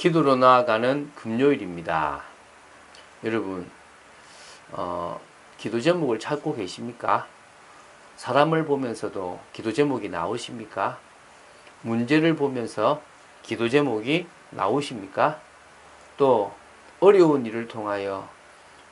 기도로 나아가는 금요일입니다. 여러분, 기도 제목을 찾고 계십니까? 사람을 보면서도 기도 제목이 나오십니까? 문제를 보면서 기도 제목이 나오십니까? 또 어려운 일을 통하여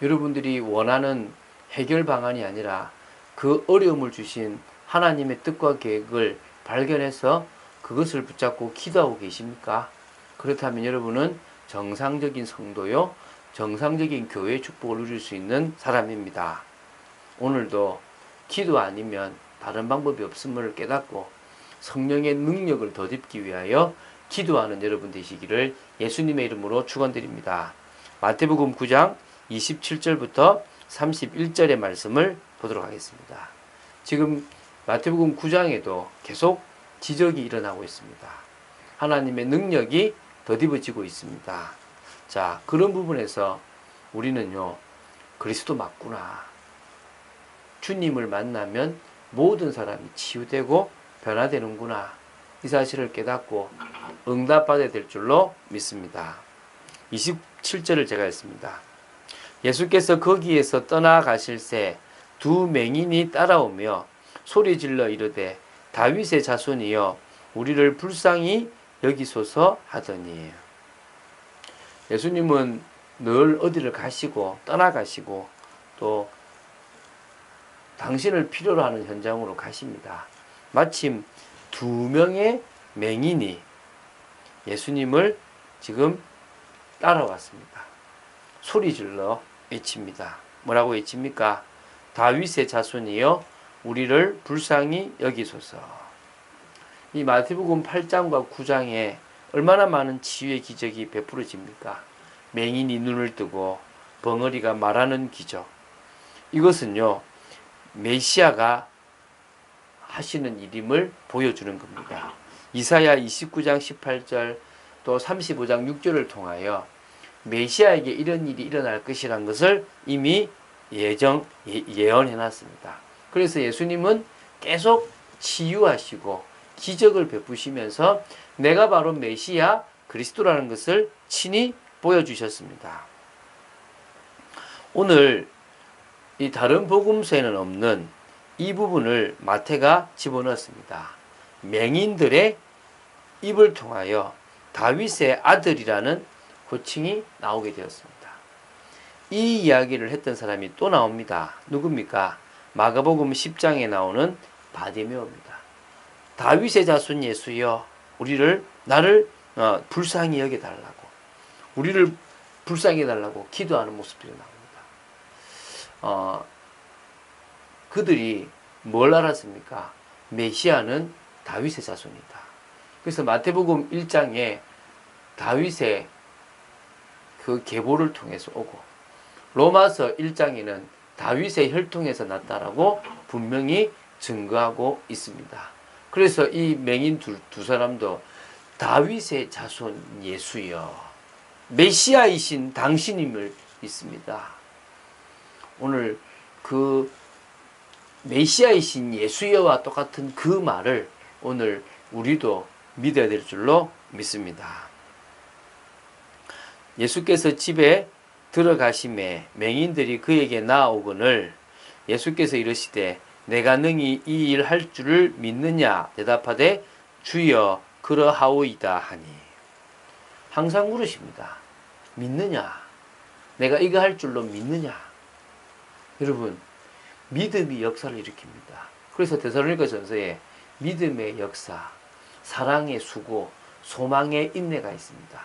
여러분들이 원하는 해결 방안이 아니라 그 어려움을 주신 하나님의 뜻과 계획을 발견해서 그것을 붙잡고 기도하고 계십니까? 그렇다면 여러분은 정상적인 성도요, 정상적인 교회의 축복을 누릴 수 있는 사람입니다. 오늘도 기도 아니면 다른 방법이 없음을 깨닫고 성령의 능력을 덧입기 위하여 기도하는 여러분 되시기를 예수님의 이름으로 축원드립니다. 마태복음 9장 27절부터 31절의 말씀을 보도록 하겠습니다. 지금 마태복음 9장에도 계속 지적이 일어나고 있습니다. 하나님의 능력이 덧입어지고 있습니다. 자, 그런 부분에서 우리는요, 그리스도 맞구나. 주님을 만나면 모든 사람이 치유되고 변화되는구나. 이 사실을 깨닫고 응답받아야 될 줄로 믿습니다. 27절을 제가 했습니다. 예수께서 거기에서 떠나가실새 두 맹인이 따라오며 소리질러 이르되 다윗의 자손이여 우리를 불쌍히 여기소서 하더니, 예수님은 늘 어디를 가시고 떠나가시고 또 당신을 필요로 하는 현장으로 가십니다. 마침 두 명의 맹인이 예수님을 지금 따라왔습니다. 소리질러 외칩니다. 뭐라고 외칩니까? 다윗의 자손이여 우리를 불쌍히 여기소서. 이 마태복음 8장과 9장에 얼마나 많은 치유의 기적이 베풀어집니까? 맹인이 눈을 뜨고 벙어리가 말하는 기적. 이것은요, 메시아가 하시는 일임을 보여주는 겁니다. 이사야 29장 18절 또 35장 6절을 통하여 메시아에게 이런 일이 일어날 것이라는 것을 이미 예언해 놨습니다. 그래서 예수님은 계속 치유하시고 기적을 베푸시면서 내가 바로 메시아 그리스도라는 것을 친히 보여주셨습니다. 오늘 이 다른 복음서에는 없는 이 부분을 마태가 집어넣었습니다. 맹인들의 입을 통하여 다윗의 아들이라는 호칭이 나오게 되었습니다. 이 이야기를 했던 사람이 또 나옵니다. 누굽니까? 마가복음 10장에 나오는 바디메오입니다. 다윗의 자손 예수여 나를 불쌍히 여겨달라고, 우리를 불쌍히 해달라고 기도하는 모습들이 나옵니다. 그들이 뭘 알았습니까? 메시아는 다윗의 자손이다. 그래서 마태복음 1장에 다윗의 그 계보를 통해서 오고, 로마서 1장에는 다윗의 혈통에서 났다라고 분명히 증거하고 있습니다. 그래서 이 맹인 두 사람도 다윗의 자손 예수여, 메시아이신 당신임을 믿습니다. 오늘 그 메시아이신 예수여와 똑같은 그 말을 오늘 우리도 믿어야 될 줄로 믿습니다. 예수께서 집에 들어가심에 맹인들이 그에게 나아오거늘 예수께서 이르시되 내가 능히 이 일 할 줄을 믿느냐 대답하되 주여 그러하오이다 하니. 항상 물으십니다. 믿느냐? 내가 이거 할 줄로 믿느냐? 여러분, 믿음이 역사를 일으킵니다. 그래서 데살로니가 전서에 믿음의 역사, 사랑의 수고, 소망의 인내가 있습니다.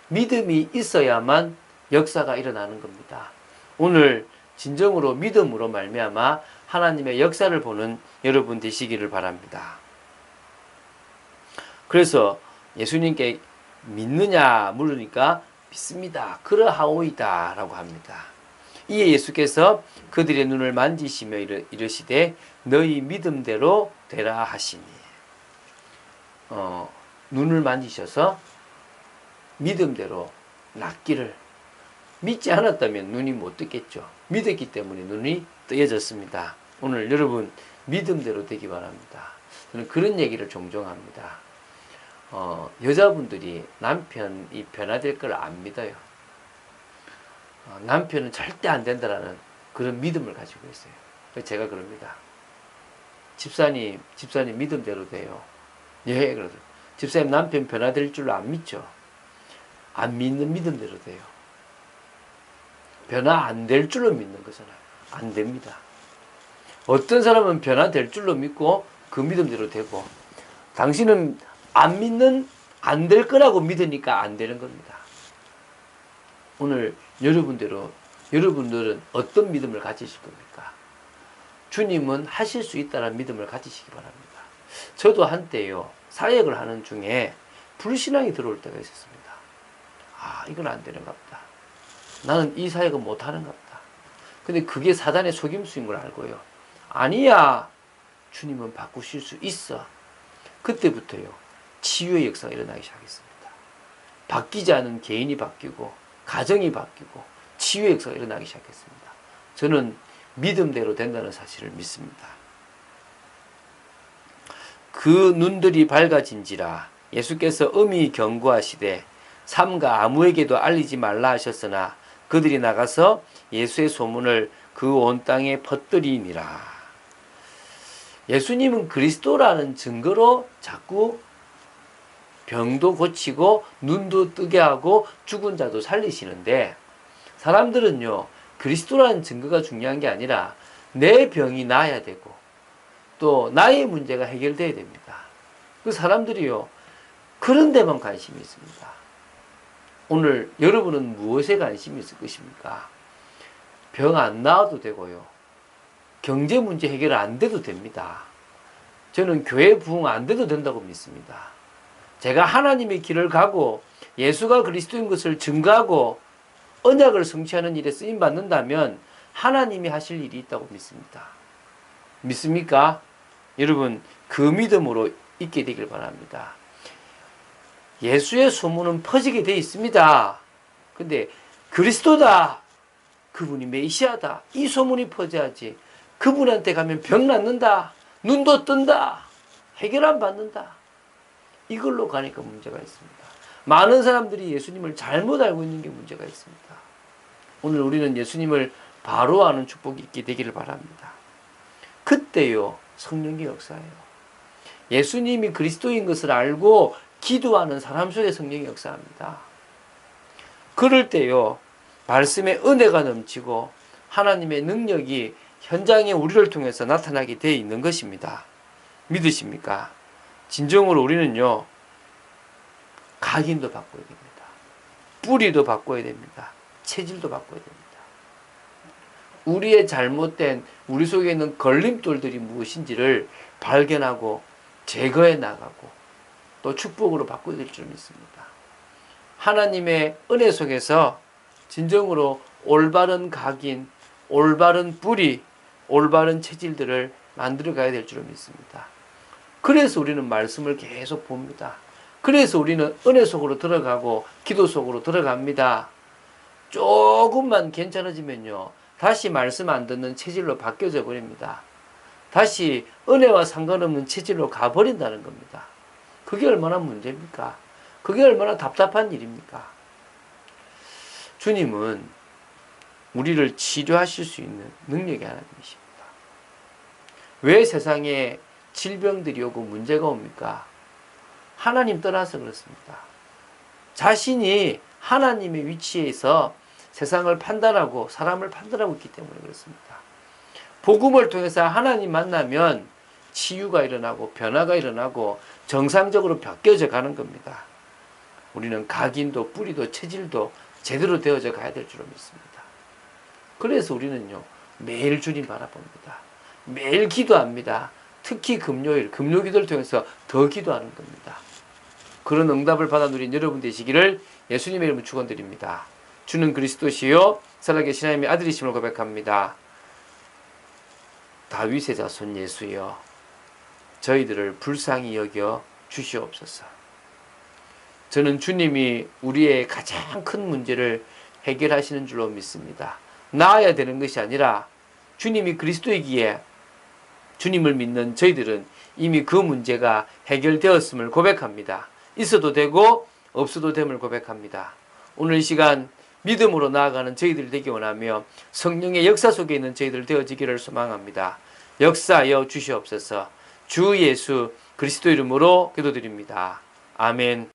믿음이 있어야만 역사가 일어나는 겁니다. 오늘 진정으로 믿음으로 말미암아 하나님의 역사를 보는 여러분 되시기를 바랍니다. 그래서 예수님께 믿느냐 물으니까 믿습니다. 그러하오이다 라고 합니다. 이에 예수께서 그들의 눈을 만지시며 이르시되 너희 믿음대로 되라 하시니. 눈을 만지셔서 믿음대로 낫기를. 믿지 않았다면 눈이 못 뜨겠죠. 믿었기 때문에 눈이 뜨여졌습니다. 오늘 여러분 믿음대로 되기 바랍니다. 저는 그런 얘기를 종종 합니다. 여자분들이 남편이 변화될 걸 안 믿어요. 남편은 절대 안 된다라는 그런 믿음을 가지고 있어요. 그래서 제가 그럽니다. 집사님 믿음대로 돼요. 예, 그래서 집사님 남편 변화될 줄로 안 믿죠. 안 믿는 믿음대로 돼요. 변화 안 될 줄로 믿는 거잖아요. 안 됩니다. 어떤 사람은 변화될 줄로 믿고 그 믿음대로 되고, 당신은 안 될 거라고 믿으니까 안 되는 겁니다. 오늘 여러분들은 어떤 믿음을 가지실 겁니까? 주님은 하실 수 있다는 믿음을 가지시기 바랍니다. 저도 한때요, 사역을 하는 중에 불신앙이 들어올 때가 있었습니다. 이건 안 되는가 보다. 나는 이 사역은 못하는가 보다. 근데 그게 사단의 속임수인 걸 알고요. 아니야, 주님은 바꾸실 수 있어. 그때부터요, 치유의 역사가 일어나기 시작했습니다. 바뀌지 않은 개인이 바뀌고 가정이 바뀌고 치유의 역사가 일어나기 시작했습니다. 저는 믿음대로 된다는 사실을 믿습니다. 그 눈들이 밝아진지라 예수께서 엄히 경고하시되 삼가 아무에게도 알리지 말라 하셨으나 그들이 나가서 예수의 소문을 그 온 땅에 퍼뜨리니라. 예수님은 그리스도라는 증거로 자꾸 병도 고치고 눈도 뜨게 하고 죽은 자도 살리시는데, 사람들은요, 그리스도라는 증거가 중요한 게 아니라 내 병이 나아야 되고 또 나의 문제가 해결돼야 됩니다. 그 사람들이요, 그런 데만 관심이 있습니다. 오늘 여러분은 무엇에 관심이 있을 것입니까? 병 안 나아도 되고요, 경제 문제 해결 안 돼도 됩니다. 저는 교회 부흥 안 돼도 된다고 믿습니다. 제가 하나님의 길을 가고 예수가 그리스도인 것을 증거하고 언약을 성취하는 일에 쓰임 받는다면 하나님이 하실 일이 있다고 믿습니다. 믿습니까? 여러분, 그 믿음으로 있게 되길 바랍니다. 예수의 소문은 퍼지게 되어 있습니다. 근데 그리스도다, 그분이 메시아다, 이 소문이 퍼져야지. 그분한테 가면 병 낫는다, 눈도 뜬다, 해결 안 받는다, 이걸로 가니까 문제가 있습니다. 많은 사람들이 예수님을 잘못 알고 있는 게 문제가 있습니다. 오늘 우리는 예수님을 바로 아는 축복이 있게 되기를 바랍니다. 그때요, 성령의 역사예요. 예수님이 그리스도인 것을 알고 기도하는 사람 속에 성령이 역사합니다. 그럴 때요, 말씀의 은혜가 넘치고 하나님의 능력이 현장에 우리를 통해서 나타나게 되어 있는 것입니다. 믿으십니까? 진정으로 우리는요, 각인도 바꿔야 됩니다. 뿌리도 바꿔야 됩니다. 체질도 바꿔야 됩니다. 우리의 잘못된, 우리 속에 있는 걸림돌들이 무엇인지를 발견하고 제거해 나가고 또 축복으로 바꿔야 될 줄 믿습니다. 하나님의 은혜 속에서 진정으로 올바른 각인, 올바른 뿌리, 올바른 체질들을 만들어 가야 될 줄 믿습니다. 그래서 우리는 말씀을 계속 봅니다. 그래서 우리는 은혜 속으로 들어가고 기도 속으로 들어갑니다. 조금만 괜찮아지면요, 다시 말씀 안 듣는 체질로 바뀌어져 버립니다. 다시 은혜와 상관없는 체질로 가버린다는 겁니다. 그게 얼마나 문제입니까? 그게 얼마나 답답한 일입니까? 주님은 우리를 치료하실 수 있는 능력이 하나님이십니다. 왜 세상에 질병들이 오고 문제가 옵니까? 하나님 떠나서 그렇습니다. 자신이 하나님의 위치에서 세상을 판단하고 사람을 판단하고 있기 때문에 그렇습니다. 복음을 통해서 하나님 만나면 치유가 일어나고 변화가 일어나고 정상적으로 바뀌어져 가는 겁니다. 우리는 각인도 뿌리도 체질도 제대로 되어져 가야 될 줄 믿습니다. 그래서 우리는요, 매일 주님 바라봅니다. 매일 기도합니다. 특히 금요일, 금요기도를 통해서 더 기도하는 겁니다. 그런 응답을 받아 누린 여러분 되시기를 예수님의 이름으로 축원드립니다. 주는 그리스도시요 살아계신 하나님의 아들이심을 고백합니다. 다윗의 자손 예수여, 저희들을 불쌍히 여겨 주시옵소서. 저는 주님이 우리의 가장 큰 문제를 해결하시는 줄로 믿습니다. 나아야 되는 것이 아니라 주님이 그리스도이기에 주님을 믿는 저희들은 이미 그 문제가 해결되었음을 고백합니다. 있어도 되고 없어도 됨을 고백합니다. 오늘 이 시간 믿음으로 나아가는 저희들 되기 원하며 성령의 역사 속에 있는 저희들 되어지기를 소망합니다. 역사하여 주시옵소서. 주 예수 그리스도 이름으로 기도드립니다. 아멘.